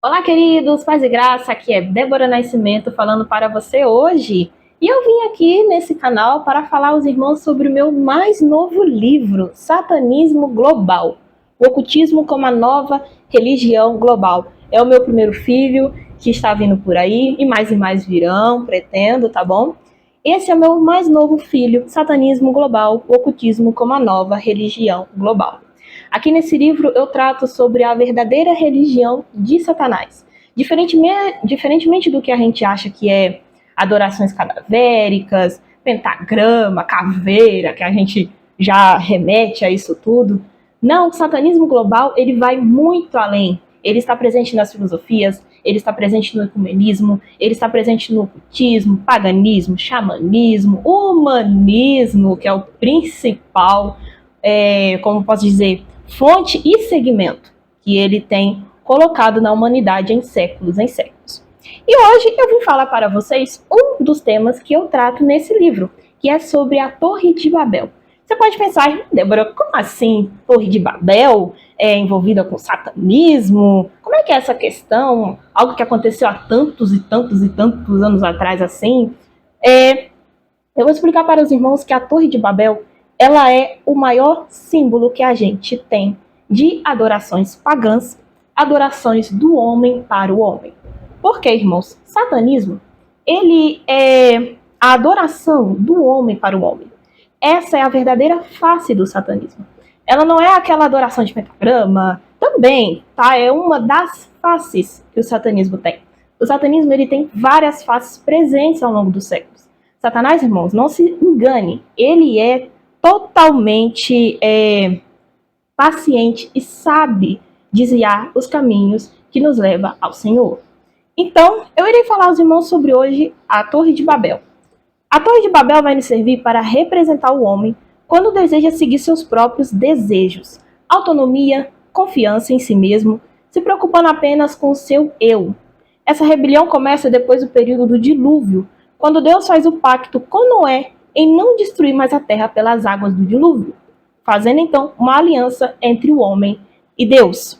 Olá, queridos, paz e graça, aqui é Débora Nascimento falando para você hoje. E eu vim aqui nesse canal para falar aos irmãos sobre o meu mais novo livro, Satanismo Global, o Ocultismo como a Nova Religião Global. É o meu primeiro filho que está vindo por aí, e mais virão, pretendo, tá bom? Esse é o meu mais novo filho, Satanismo Global, o Ocultismo como a Nova Religião Global. Aqui nesse livro eu trato sobre a verdadeira religião de Satanás. Diferentemente do que a gente acha que é adorações cadavéricas, pentagrama, caveira, que a gente já remete a isso tudo. Não, o satanismo global ele vai muito além. Ele está presente nas filosofias, ele está presente no ecumenismo, ele está presente no ocultismo, paganismo, xamanismo, humanismo, que é o principal, como posso dizer, fonte e segmento que ele tem colocado na humanidade em séculos, em séculos. E hoje eu vim falar para vocês um dos temas que eu trato nesse livro, que é sobre a Torre de Babel. Você pode pensar, Débora, como assim Torre de Babel é envolvida com satanismo? Como é que é essa questão? Algo que aconteceu há tantos e tantos e tantos anos atrás assim? Eu vou explicar para os irmãos que a Torre de Babel ela é o maior símbolo que a gente tem de adorações pagãs, adorações do homem para o homem. Por quê, irmãos? Satanismo, ele é a adoração do homem para o homem. Essa é a verdadeira face do satanismo. Ela não é aquela adoração de pentagrama, também, tá? É uma das faces que o satanismo tem. O satanismo ele tem várias faces presentes ao longo dos séculos. Satanás, irmãos, não se engane, ele é totalmente paciente e sabe desviar os caminhos que nos levam ao Senhor. Então, eu irei falar aos irmãos sobre hoje a Torre de Babel. A Torre de Babel vai nos servir para representar o homem quando deseja seguir seus próprios desejos, autonomia, confiança em si mesmo, se preocupando apenas com o seu eu. Essa rebelião começa depois do período do dilúvio, quando Deus faz o pacto com Noé em não destruir mais a terra pelas águas do dilúvio, fazendo então uma aliança entre o homem e Deus.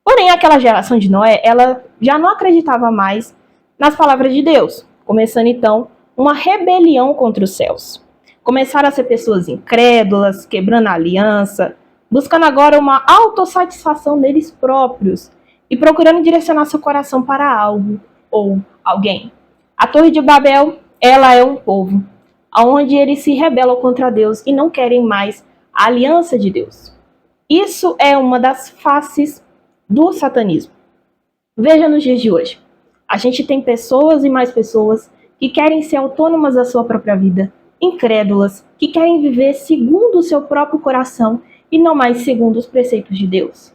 Porém, aquela geração de Noé, ela já não acreditava mais nas palavras de Deus, começando então uma rebelião contra os céus. Começaram a ser pessoas incrédulas, quebrando a aliança, buscando agora uma autossatisfação neles próprios e procurando direcionar seu coração para algo ou alguém. A Torre de Babel, ela é um povo, onde eles se rebelam contra Deus e não querem mais a aliança de Deus. Isso é uma das faces do satanismo. Veja nos dias de hoje. A gente tem pessoas e mais pessoas que querem ser autônomas da sua própria vida, incrédulas, que querem viver segundo o seu próprio coração e não mais segundo os preceitos de Deus.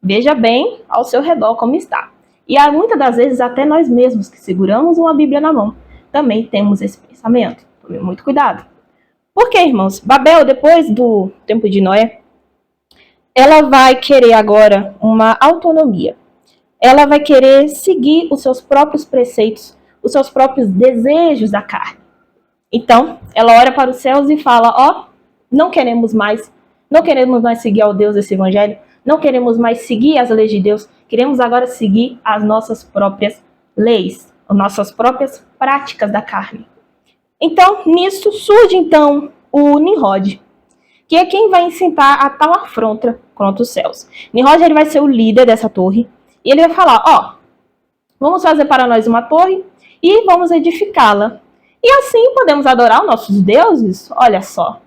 Veja bem ao seu redor como está. E há muitas das vezes até nós mesmos que seguramos uma Bíblia na mão, também temos esse pensamento. Tome muito cuidado. Por quê, irmãos? Babel, depois do tempo de Noé, ela vai querer agora uma autonomia. Ela vai querer seguir os seus próprios preceitos, os seus próprios desejos da carne. Então, ela olha para os céus e fala, ó, não queremos mais seguir ao Deus desse evangelho, não queremos mais seguir as leis de Deus, queremos agora seguir as nossas próprias leis, as nossas próprias práticas da carne. Então, nisso surge então o Nimrod, que é quem vai incitar a tal afronta contra os céus. Nimrod ele vai ser o líder dessa torre, e ele vai falar, ó, vamos fazer para nós uma torre e vamos edificá-la. E assim podemos adorar os nossos deuses, olha só.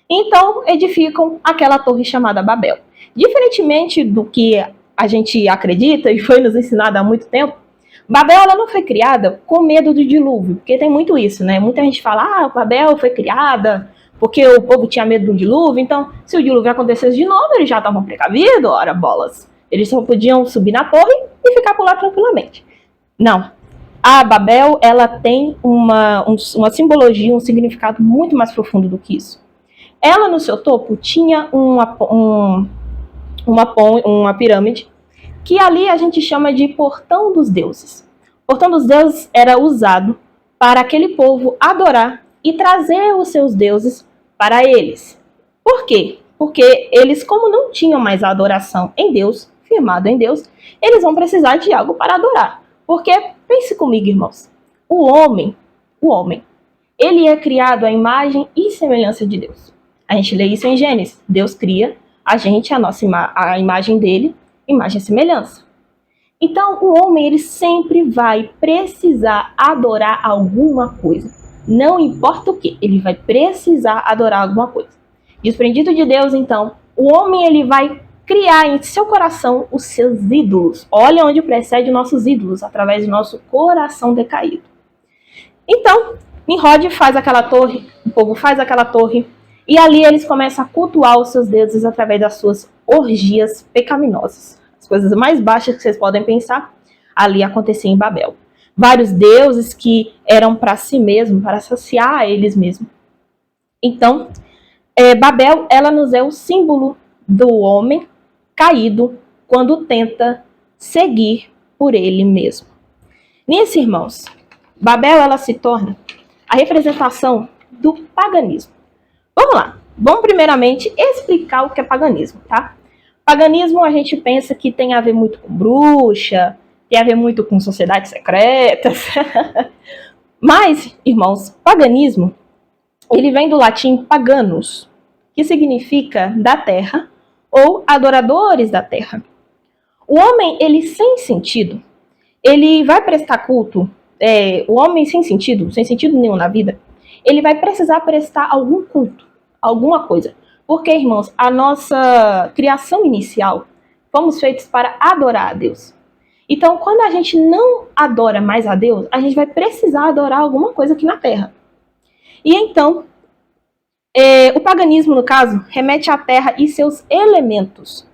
Então edificam aquela torre chamada Babel. Diferentemente do que a gente acredita e foi nos ensinado há muito tempo, Babel ela não foi criada com medo do dilúvio, porque tem muito isso, né? Muita gente fala, Babel foi criada porque o povo tinha medo do dilúvio, então se o dilúvio acontecesse de novo, eles já estavam precavidos, ora bolas. Eles só podiam subir na torre e ficar por lá tranquilamente. Não. A Babel, ela tem uma simbologia, um significado muito mais profundo do que isso. Ela, no seu topo, tinha uma pirâmide, que ali a gente chama de Portão dos Deuses. Portão dos Deuses era usado para aquele povo adorar e trazer os seus deuses para eles. Por quê? Porque eles, como não tinham mais a adoração em Deus, firmado em Deus, eles vão precisar de algo para adorar. Porque, pense comigo, irmãos, o homem, ele é criado à imagem e semelhança de Deus. A gente lê isso em Gênesis. Deus cria a gente, a imagem dele, imagem e semelhança. Então, o homem, ele sempre vai precisar adorar alguma coisa. Não importa o que, ele vai precisar adorar alguma coisa. Desprendido de Deus, então, o homem, ele vai criar em seu coração os seus ídolos. Olha onde precede nossos ídolos, através do nosso coração decaído. Então, Nimrod faz aquela torre, o povo faz aquela torre, e ali eles começam a cultuar os seus deuses através das suas orgias pecaminosas. As coisas mais baixas que vocês podem pensar, ali aconteciam em Babel. Vários deuses que eram para si mesmo, para saciar a eles mesmos. Então, Babel, ela nos é o símbolo do homem caído quando tenta seguir por ele mesmo. Nisso, irmãos, Babel, ela se torna a representação do paganismo. Vamos lá. Vamos primeiramente explicar o que é paganismo, tá? Paganismo a gente pensa que tem a ver muito com bruxa, tem a ver muito com sociedades secretas. Mas, irmãos, paganismo, ele vem do latim paganus, que significa da terra ou adoradores da terra. O homem, ele sem sentido, ele vai prestar culto, o homem sem sentido nenhum na vida, ele vai precisar prestar algum culto, alguma coisa. Porque, irmãos, a nossa criação inicial, fomos feitos para adorar a Deus. Então, quando a gente não adora mais a Deus, a gente vai precisar adorar alguma coisa aqui na Terra. E então, o paganismo, no caso, remete à Terra e seus elementos,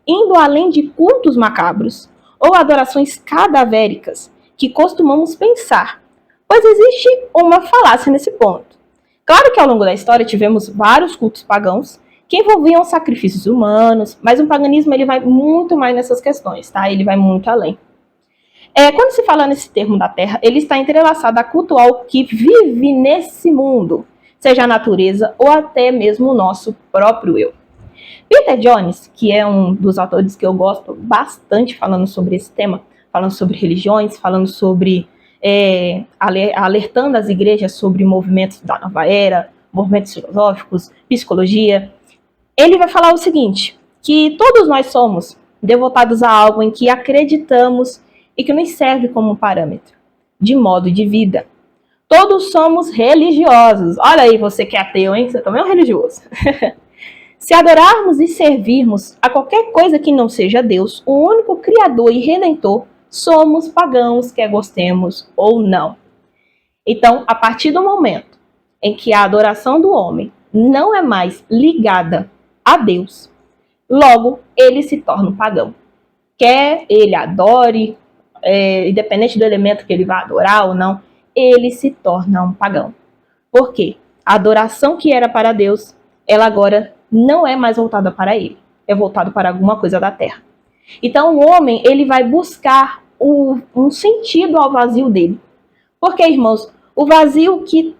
indo além de cultos macabros ou adorações cadavéricas que costumamos pensar, pois existe uma falácia nesse ponto. Claro que ao longo da história tivemos vários cultos pagãos que envolviam sacrifícios humanos, mas o paganismo ele vai muito mais nessas questões, tá? Ele vai muito além. Quando se fala nesse termo da terra, ele está entrelaçado a cultuar o que vive nesse mundo, seja a natureza ou até mesmo o nosso próprio eu. Peter Jones, que é um dos autores que eu gosto bastante falando sobre esse tema, falando sobre religiões, falando sobre alertando as igrejas sobre movimentos da nova era, movimentos filosóficos, psicologia, ele vai falar o seguinte, que todos nós somos devotados a algo em que acreditamos e que nos serve como parâmetro de modo de vida. Todos somos religiosos. Olha aí, você que é ateu, hein? Você também é um religioso. Se adorarmos e servirmos a qualquer coisa que não seja Deus, o único Criador e Redentor, somos pagãos, quer gostemos ou não. Então, a partir do momento em que a adoração do homem não é mais ligada a Deus, logo ele se torna um pagão. Quer ele adore, independente do elemento que ele vai adorar ou não, ele se torna um pagão. Por quê? A adoração que era para Deus, ela agora não é mais voltada para ele, é voltada para alguma coisa da terra. Então o homem, ele vai buscar um sentido ao vazio dele. Porque, irmãos, o vazio que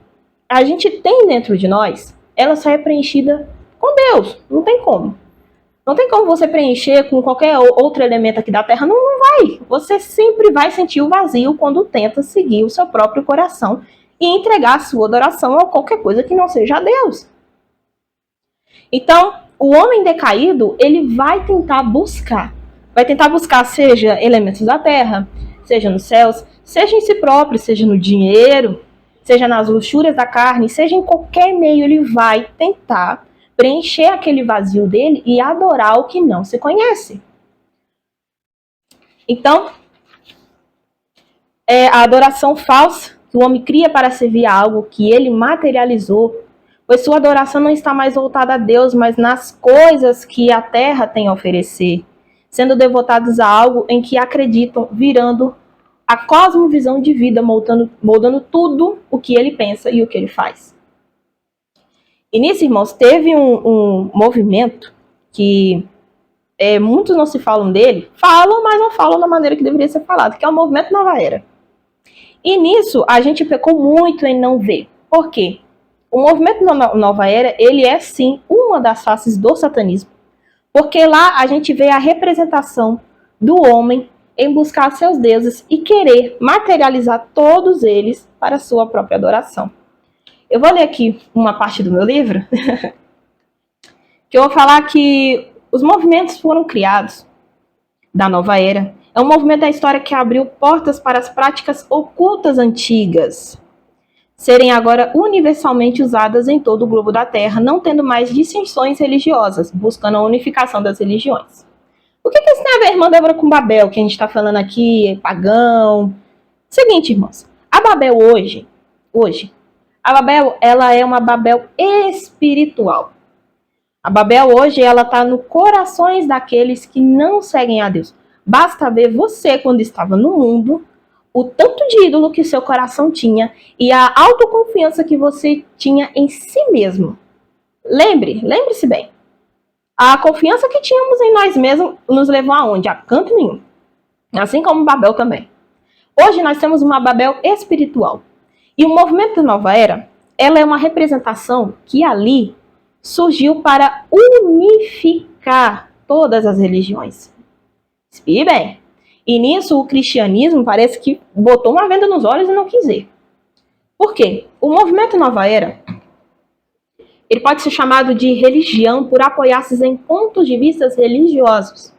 a gente tem dentro de nós, ela só é preenchida com Deus, não tem como. Não tem como você preencher com qualquer outro elemento aqui da terra, não vai. Você sempre vai sentir o vazio quando tenta seguir o seu próprio coração e entregar a sua adoração a qualquer coisa que não seja a Deus. Então, o homem decaído, ele vai tentar buscar seja elementos da terra, seja nos céus, seja em si próprio, seja no dinheiro, seja nas luxúrias da carne, seja em qualquer meio, ele vai tentar preencher aquele vazio dele e adorar o que não se conhece. Então, a adoração falsa que o homem cria para servir a algo que ele materializou, pois sua adoração não está mais voltada a Deus, mas nas coisas que a terra tem a oferecer, sendo devotados a algo em que acreditam, virando a cosmovisão de vida, moldando tudo o que ele pensa e o que ele faz. E nisso, irmãos, teve um movimento que muitos não se falam dele, falam, mas não falam da maneira que deveria ser falado, que é o movimento Nova Era. E nisso, a gente pecou muito em não ver. Por quê? O movimento Nova Era, ele é sim uma das faces do satanismo. Porque lá a gente vê a representação do homem em buscar seus deuses e querer materializar todos eles para a sua própria adoração. Eu vou ler aqui uma parte do meu livro, que eu vou falar que os movimentos foram criados da nova era. É um movimento da história que abriu portas para as práticas ocultas antigas serem agora universalmente usadas em todo o globo da Terra, não tendo mais distinções religiosas, buscando a unificação das religiões. O que isso tem a ver, irmã Débora, com Babel, que a gente está falando aqui, pagão? Seguinte, irmãos, a Babel hoje, a Babel, ela é uma Babel espiritual. A Babel hoje, ela está no corações daqueles que não seguem a Deus. Basta ver você, quando estava no mundo, o tanto de ídolo que seu coração tinha e a autoconfiança que você tinha em si mesmo. Lembre-se bem. A confiança que tínhamos em nós mesmos nos levou aonde? A canto nenhum. Assim como Babel também. Hoje nós temos uma Babel espiritual. E o movimento da Nova Era, ela é uma representação que ali surgiu para unificar todas as religiões. Espie bem. E nisso o cristianismo parece que botou uma venda nos olhos e não quis ver. Por quê? O movimento Nova Era, ele pode ser chamado de religião por apoiar-se em pontos de vista religiosos.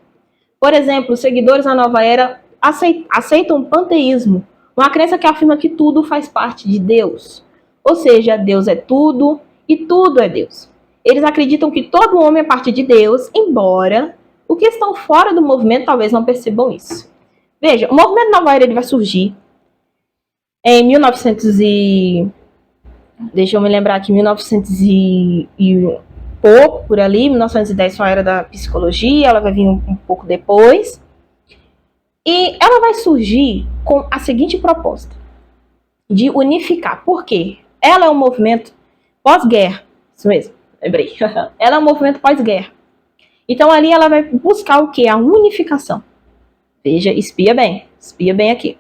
Por exemplo, os seguidores da Nova Era aceitam o panteísmo, uma crença que afirma que tudo faz parte de Deus. Ou seja, Deus é tudo e tudo é Deus. Eles acreditam que todo homem é parte de Deus, embora os que estão fora do movimento talvez não percebam isso. Veja, o movimento Nova Era ele vai surgir em 1900 e... Deixa eu me lembrar aqui, 1900 e pouco, por ali, 1910 foi a era da psicologia, ela vai vir um pouco depois. E ela vai surgir com a seguinte proposta, de unificar. Por quê? Ela é um movimento pós-guerra, isso mesmo, lembrei. Ela é um movimento pós-guerra. Então ali ela vai buscar o quê? A unificação. Veja, espia bem aqui.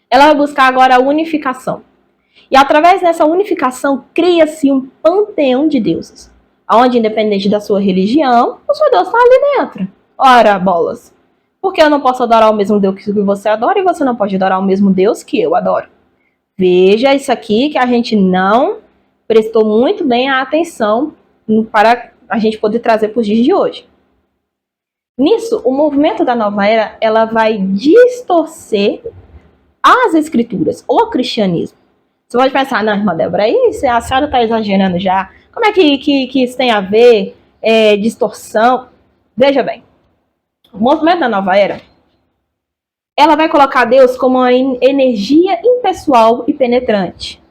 Ela vai buscar agora a unificação. E através dessa unificação, cria-se um panteão de deuses, onde, independente da sua religião, o seu Deus está ali dentro. Ora, bolas, porque eu não posso adorar o mesmo Deus que você adora e você não pode adorar o mesmo Deus que eu adoro? Veja isso aqui que a gente não prestou muito bem a atenção para a gente poder trazer para os dias de hoje. Nisso, o movimento da Nova Era, ela vai distorcer as escrituras, o cristianismo. Você pode pensar, não, irmã Débora, isso, a senhora está exagerando já. Como é que isso tem a ver? Distorção? Veja bem, o movimento da Nova Era, ela vai colocar Deus como uma energia impessoal e penetrante.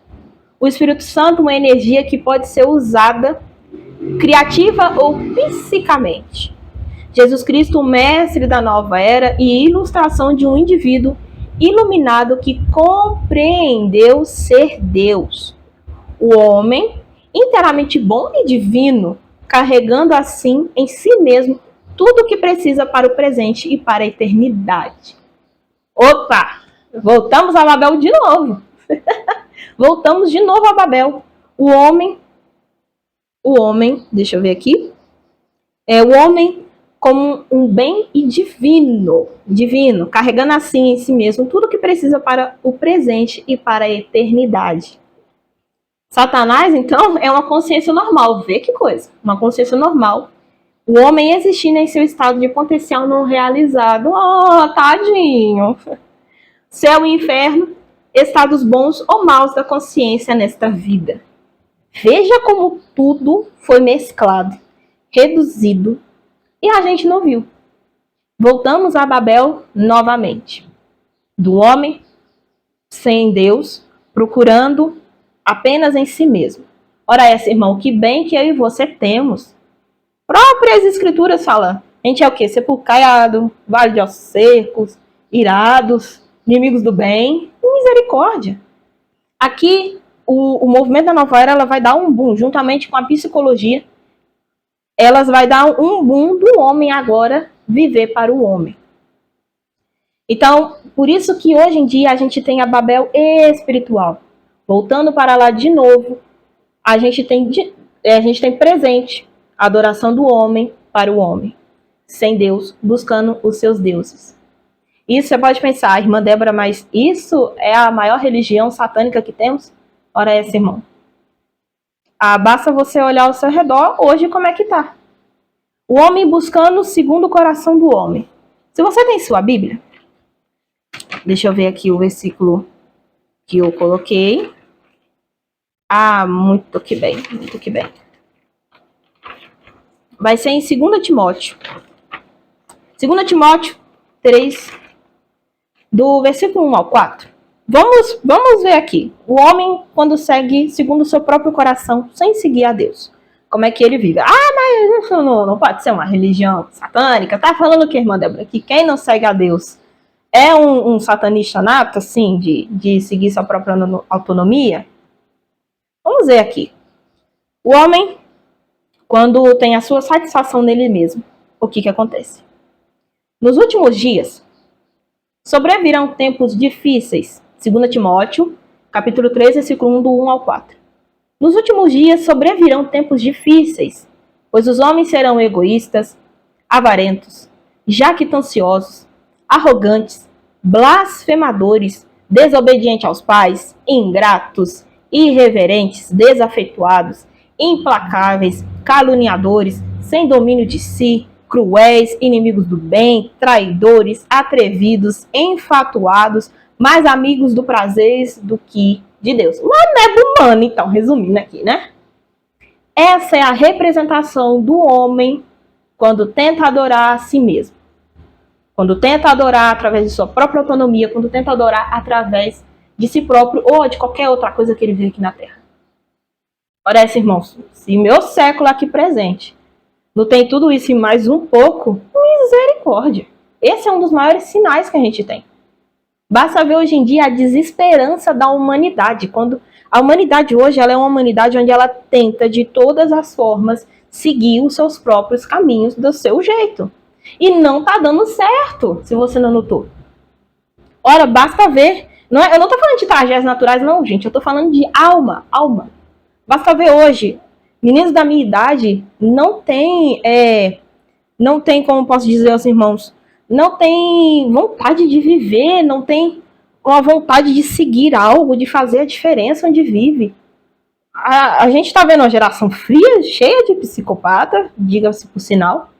O Espírito Santo, uma energia que pode ser usada criativa ou psicamente. Jesus Cristo, o mestre da nova era e ilustração de um indivíduo iluminado que compreendeu ser Deus. O homem, inteiramente bom e divino, carregando assim em si mesmo tudo o que precisa para o presente e para a eternidade. Opa! Voltamos a Babel de novo. Voltamos de novo a Babel. O homem, deixa eu ver aqui. O homem como um bem e divino, carregando assim em si mesmo tudo que precisa para o presente e para a eternidade. Satanás, então, é uma consciência normal. Vê que coisa, uma consciência normal. O homem existindo em seu estado de potencial não realizado. Oh, tadinho. Céu e inferno, estados bons ou maus da consciência nesta vida. Veja como tudo foi mesclado, reduzido, e a gente não viu. Voltamos a Babel novamente. Do homem sem Deus, procurando apenas em si mesmo. Ora essa, irmão, que bem que eu e você temos. Próprias escrituras falam. A gente é o quê? Sepulcado, vale de ossos secos, irados, inimigos do bem. Misericórdia. Aqui, o movimento da Nova Era, ela vai dar um boom, juntamente com a psicologia. Elas vai dar um boom do homem agora viver para o homem. Então, por isso que hoje em dia a gente tem a Babel espiritual. Voltando para lá de novo, a gente tem presente a adoração do homem, para o homem, sem Deus, buscando os seus deuses. Isso você pode pensar, irmã Débora, mas isso é a maior religião satânica que temos? Ora essa, irmão. Basta você olhar ao seu redor hoje como é que tá. O homem buscando segundo o coração do homem. Se você tem sua Bíblia, deixa eu ver aqui o versículo que eu coloquei. Muito que bem, muito que bem. Vai ser em 2 Timóteo. 2 Timóteo 3, do versículo 1 ao 4. Vamos ver aqui. O homem, quando segue segundo o seu próprio coração, sem seguir a Deus, como é que ele vive? Mas isso não pode ser uma religião satânica. Tá falando o que, irmã Débora? Que quem não segue a Deus é um satanista nato, assim, de seguir sua própria autonomia? Vamos ver aqui. O homem, quando tem a sua satisfação nele mesmo, o que acontece? Nos últimos dias, sobrevirão tempos difíceis. 2 Timóteo, capítulo 3, versículo 1, do 1 ao 4. Nos últimos dias sobrevirão tempos difíceis, pois os homens serão egoístas, avarentos, jactanciosos, arrogantes, blasfemadores, desobedientes aos pais, ingratos, irreverentes, desafetuados, implacáveis, caluniadores, sem domínio de si, cruéis, inimigos do bem, traidores, atrevidos, enfatuados, mais amigos do prazer do que de Deus. Uma neba humana, então, resumindo aqui, né? Essa é a representação do homem quando tenta adorar a si mesmo. Quando tenta adorar através de sua própria autonomia, quando tenta adorar através de si próprio ou de qualquer outra coisa que ele vê aqui na Terra. Ora, irmãos, se meu século aqui presente não tem tudo isso e mais um pouco, misericórdia. Esse é um dos maiores sinais que a gente tem. Basta ver hoje em dia a desesperança da humanidade. Quando a humanidade hoje ela é uma humanidade onde ela tenta de todas as formas seguir os seus próprios caminhos do seu jeito. E não tá dando certo, se você não notou. Ora, basta ver. Eu não tô falando de tragédias naturais, não, gente. Eu tô falando de alma. Basta ver hoje. Meninos da minha idade não tem, como posso dizer aos irmãos, não tem vontade de viver, não tem uma vontade de seguir algo, de fazer a diferença onde vive. A gente está vendo uma geração fria, cheia de psicopata, diga-se por sinal.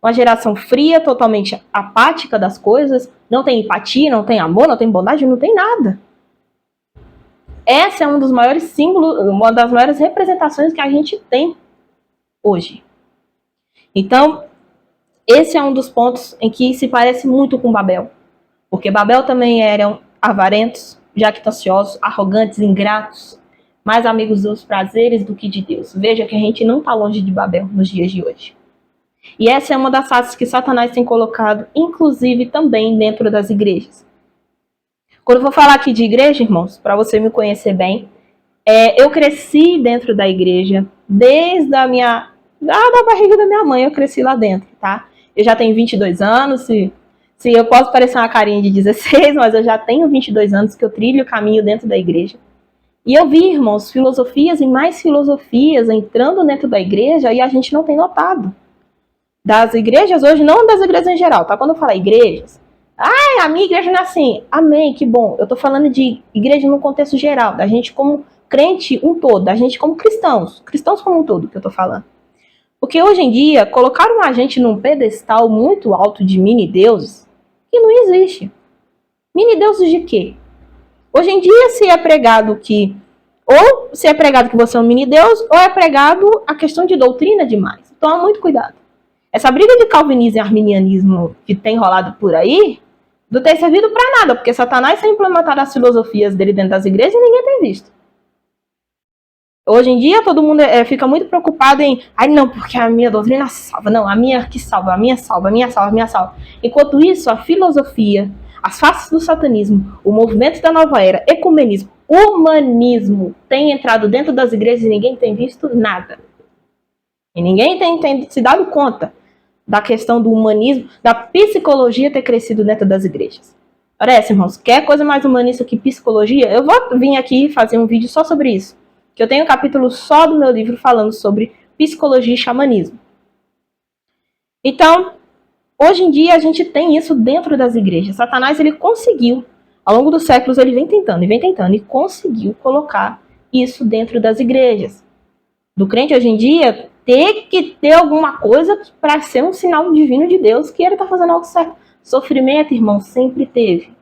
Uma geração fria, totalmente apática das coisas, não tem empatia, não tem amor, não tem bondade, não tem nada. Essa é um dos maiores símbolos, uma das maiores representações que a gente tem hoje. Então, esse é um dos pontos em que se parece muito com Babel. Porque Babel também eram avarentos, jactanciosos, arrogantes, ingratos, mais amigos dos prazeres do que de Deus. Veja que a gente não está longe de Babel nos dias de hoje. E essa é uma das faces que Satanás tem colocado, inclusive também dentro das igrejas. Quando eu vou falar aqui de igreja, irmãos, para você me conhecer bem, eu cresci dentro da igreja, desde da barriga da minha mãe, eu cresci lá dentro, tá? Eu já tenho 22 anos, se eu posso parecer uma carinha de 16, mas eu já tenho 22 anos que eu trilho o caminho dentro da igreja. E eu vi, irmãos, filosofias e mais filosofias entrando dentro da igreja e a gente não tem notado. Das igrejas hoje, não das igrejas em geral, tá? Quando eu falar igrejas, a minha igreja não é assim. Amém, que bom. Eu tô falando de igreja no contexto geral, da gente como crente um todo, da gente como cristãos como um todo que eu tô falando. Porque hoje em dia, colocaram a gente num pedestal muito alto de mini-deuses que não existe. Mini-deuses de quê? Hoje em dia se é pregado que você é um mini-deus, ou é pregado a questão de doutrina demais. Toma muito cuidado. Essa briga de calvinismo e arminianismo que tem rolado por aí, não tem servido para nada, porque Satanás tem implementado as filosofias dele dentro das igrejas e ninguém tem visto. Hoje em dia, todo mundo fica muito preocupado em não, porque a minha doutrina salva. Não, a minha que salva, a minha salva, a minha salva, a minha salva. Enquanto isso, a filosofia, as faces do satanismo, o movimento da nova era, ecumenismo, humanismo, tem entrado dentro das igrejas e ninguém tem visto nada. E ninguém tem se dado conta da questão do humanismo, da psicologia ter crescido dentro das igrejas. Parece, irmãos, quer coisa mais humanista que psicologia? Eu vou vir aqui fazer um vídeo só sobre isso. Que eu tenho um capítulo só do meu livro falando sobre psicologia e xamanismo. Então, hoje em dia a gente tem isso dentro das igrejas. Satanás, ele conseguiu, ao longo dos séculos, ele vem tentando e conseguiu colocar isso dentro das igrejas. Do crente hoje em dia ter que ter alguma coisa para ser um sinal divino de Deus que ele está fazendo algo certo. Sofrimento, irmão, sempre teve.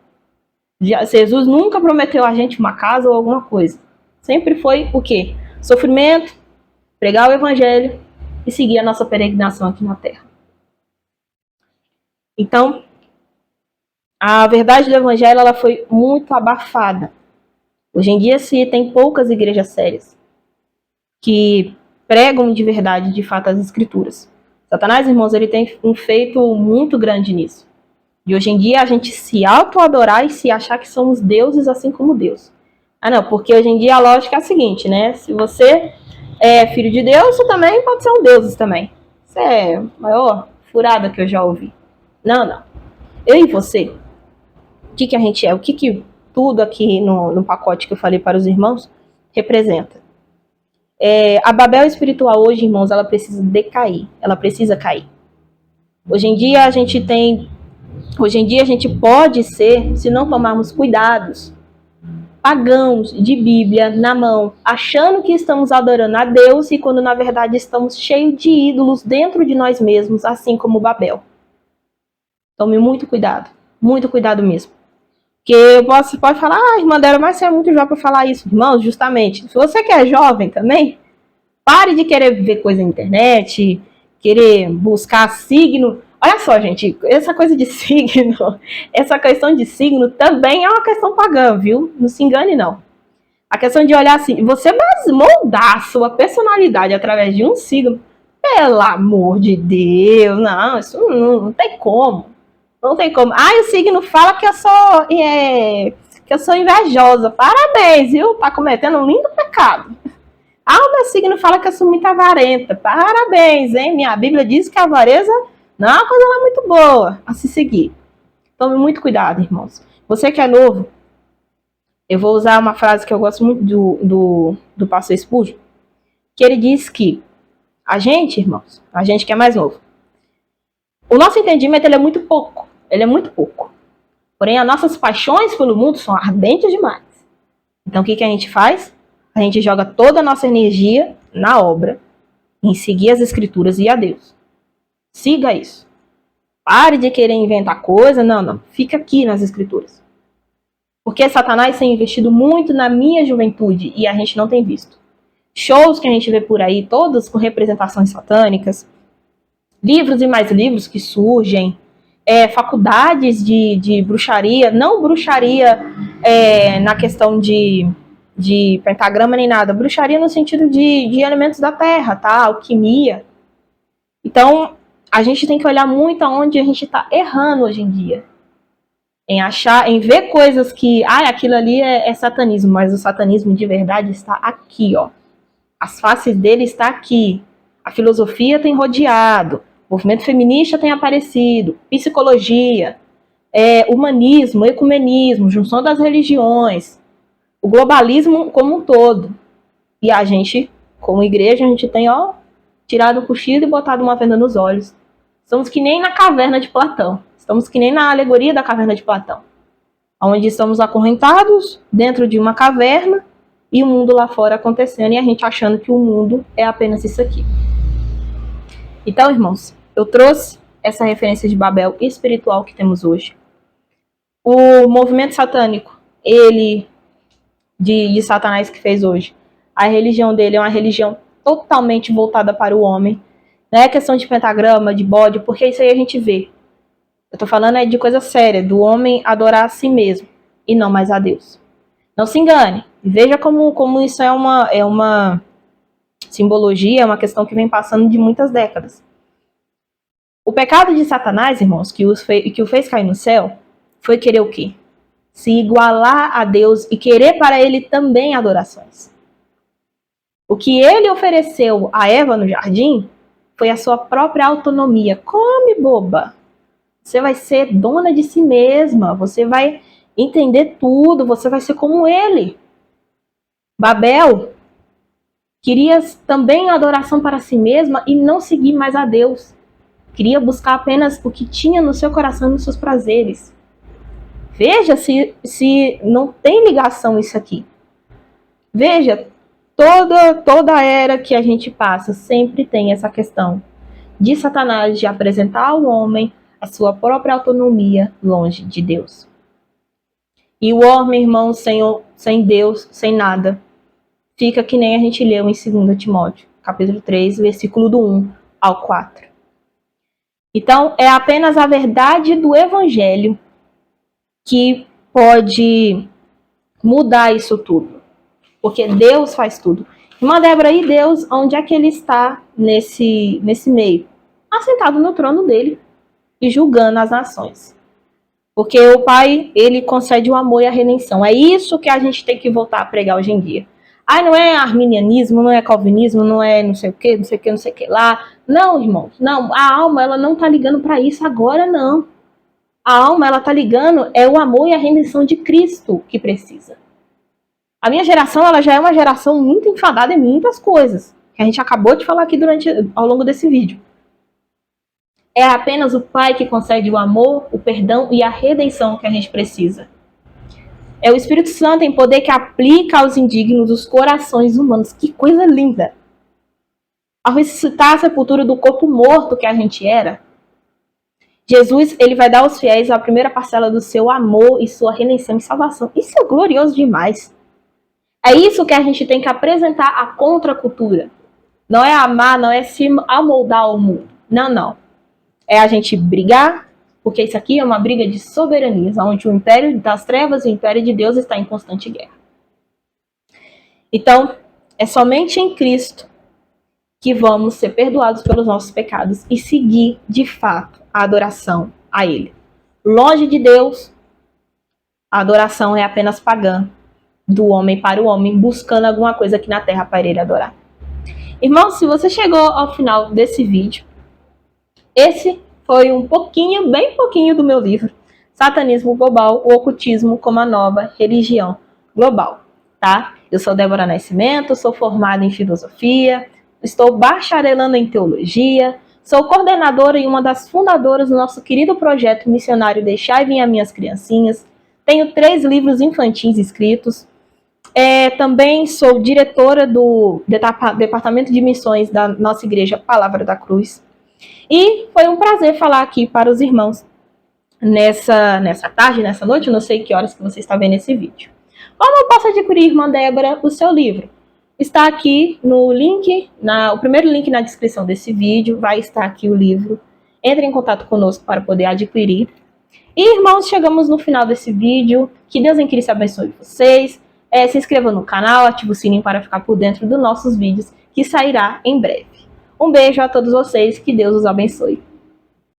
Jesus nunca prometeu a gente uma casa ou alguma coisa. Sempre foi o quê? Sofrimento, pregar o evangelho e seguir a nossa peregrinação aqui na terra. Então, a verdade do evangelho ela foi muito abafada. Hoje em dia se tem poucas igrejas sérias que pregam de verdade, de fato, as escrituras. Satanás, irmãos, ele tem um feito muito grande nisso. E hoje em dia a gente se auto-adorar e se achar que somos deuses assim como Deus. Ah, não, porque hoje em dia a lógica é a seguinte, né? Se você é filho de Deus, você também pode ser um deus também. Isso é a maior furada que eu já ouvi. Não, não. Eu e você, o que a gente é? O que tudo aqui no pacote que eu falei para os irmãos representa? A Babel espiritual hoje, irmãos, ela precisa decair. Ela precisa cair. Hoje em dia a gente pode ser, se não tomarmos cuidados, pagãos de Bíblia na mão, achando que estamos adorando a Deus e quando na verdade estamos cheios de ídolos dentro de nós mesmos, assim como Babel. Tome muito cuidado mesmo. Porque você pode falar, irmã Débora, mas você é muito jovem para falar isso. Irmãos, justamente, se você que é jovem também, pare de querer ver coisa na internet, querer buscar signo. Olha só, gente, essa coisa de signo, essa questão de signo também é uma questão pagã, viu? Não se engane, não. A questão de olhar assim, você moldar a sua personalidade através de um signo, pelo amor de Deus, não, isso não tem como. Não tem como. O signo fala que eu sou invejosa. Parabéns, viu? Tá cometendo um lindo pecado. O meu signo fala que eu sou muito avarenta. Parabéns, hein? Minha Bíblia diz que a avareza não é uma coisa lá muito boa a se seguir. Tome muito cuidado, irmãos. Você que é novo, eu vou usar uma frase que eu gosto muito do pastor Spurgeon, que ele diz que a gente, irmãos, a gente que é mais novo, o nosso entendimento ele é muito pouco. Ele é muito pouco. Porém, as nossas paixões pelo mundo são ardentes demais. Então, o que a gente faz? A gente joga toda a nossa energia na obra, em seguir as escrituras e a Deus. Siga isso. Pare de querer inventar coisa. Não. Fica aqui nas escrituras. Porque Satanás tem investido muito na minha juventude e a gente não tem visto. Shows que a gente vê por aí, todos com representações satânicas, livros e mais livros que surgem, faculdades de bruxaria, não bruxaria na questão de pentagrama nem nada, bruxaria no sentido de elementos da terra, tá? Alquimia. Então, a gente tem que olhar muito aonde a gente está errando hoje em dia. Em ver coisas que, aquilo ali é satanismo, mas o satanismo de verdade está aqui, ó. As faces dele está aqui. A filosofia tem rodeado. O movimento feminista tem aparecido, psicologia, humanismo, ecumenismo, junção das religiões, o globalismo como um todo. E a gente, como igreja, a gente tem tirado o cochilo e botado uma venda nos olhos. Estamos que nem na caverna de Platão. Estamos que nem na alegoria da caverna de Platão. Onde estamos acorrentados dentro de uma caverna e o mundo lá fora acontecendo e a gente achando que o mundo é apenas isso aqui. Então, irmãos, eu trouxe essa referência de Babel espiritual que temos hoje. O movimento satânico, ele, de Satanás que fez hoje, a religião dele é uma religião totalmente voltada para o homem. Não é questão de pentagrama, de bode, porque isso aí a gente vê. Eu tô falando de coisa séria, do homem adorar a si mesmo e não mais a Deus. Não se engane, veja como isso é uma simbologia, é uma questão que vem passando de muitas décadas. O pecado de Satanás, irmãos, que o fez cair no céu, foi querer o quê? Se igualar a Deus e querer para ele também adorações. O que ele ofereceu a Eva no jardim foi a sua própria autonomia. Come, boba! Você vai ser dona de si mesma, você vai entender tudo, você vai ser como ele. Babel queria também adoração para si mesma e não seguir mais a Deus. Queria buscar apenas o que tinha no seu coração e nos seus prazeres. Veja se não tem ligação isso aqui. Veja, toda a era que a gente passa sempre tem essa questão de Satanás de apresentar ao homem a sua própria autonomia longe de Deus. E o homem, irmão, sem Deus, sem nada, fica que nem a gente leu em 2 Timóteo, capítulo 3, versículo do 1 ao 4. Então, é apenas a verdade do evangelho que pode mudar isso tudo. Porque Deus faz tudo. Irmã Débora, e Deus, onde é que ele está nesse meio? Assentado no trono dele e julgando as nações. Porque o Pai, ele concede o amor e a redenção. É isso que a gente tem que voltar a pregar hoje em dia. Ah, não é arminianismo, não é calvinismo, não é não sei o que, não sei o que, não sei o que lá. Não, irmãos, não. A alma, ela não está ligando para isso agora, não. A alma, ela está ligando, é o amor e a redenção de Cristo que precisa. A minha geração, ela já é uma geração muito enfadada em muitas coisas, que a gente acabou de falar aqui ao longo desse vídeo. É apenas o Pai que concede o amor, o perdão e a redenção que a gente precisa. É o Espírito Santo em poder que aplica aos indignos os corações humanos. Que coisa linda! Ao ressuscitar a sepultura do corpo morto que a gente era, Jesus, ele vai dar aos fiéis a primeira parcela do seu amor e sua redenção e salvação. Isso é glorioso demais. É isso que a gente tem que apresentar à contracultura. Não é amar, não é se amoldar ao mundo. Não, não. É a gente brigar, porque isso aqui é uma briga de soberanias, onde o império das trevas e o império de Deus está em constante guerra. Então, é somente em Cristo que vamos ser perdoados pelos nossos pecados e seguir, de fato, a adoração a Ele. Longe de Deus, a adoração é apenas pagã, do homem para o homem, buscando alguma coisa aqui na terra para ele adorar. Irmão, se você chegou ao final desse vídeo, esse foi bem pouquinho do meu livro, Satanismo Global, o Ocultismo como a Nova Religião Global, tá? Eu sou Débora Nascimento, sou formada em filosofia, estou bacharelando em teologia, sou coordenadora e uma das fundadoras do nosso querido projeto missionário Deixai Vir as Minhas Criancinhas, tenho 3 livros infantis escritos, também sou diretora do Departamento de Missões da nossa igreja Palavra da Cruz. E foi um prazer falar aqui para os irmãos nessa tarde, nessa noite, eu não sei que horas que você está vendo esse vídeo. Como eu posso adquirir, irmã Débora, o seu livro? Está aqui no link, o primeiro link na descrição desse vídeo, vai estar aqui o livro. Entre em contato conosco para poder adquirir. E, irmãos, chegamos no final desse vídeo. Que Deus em Cristo abençoe vocês. Se inscreva no canal, ative o sininho para ficar por dentro dos nossos vídeos, que sairá em breve. Um beijo a todos vocês, que Deus os abençoe.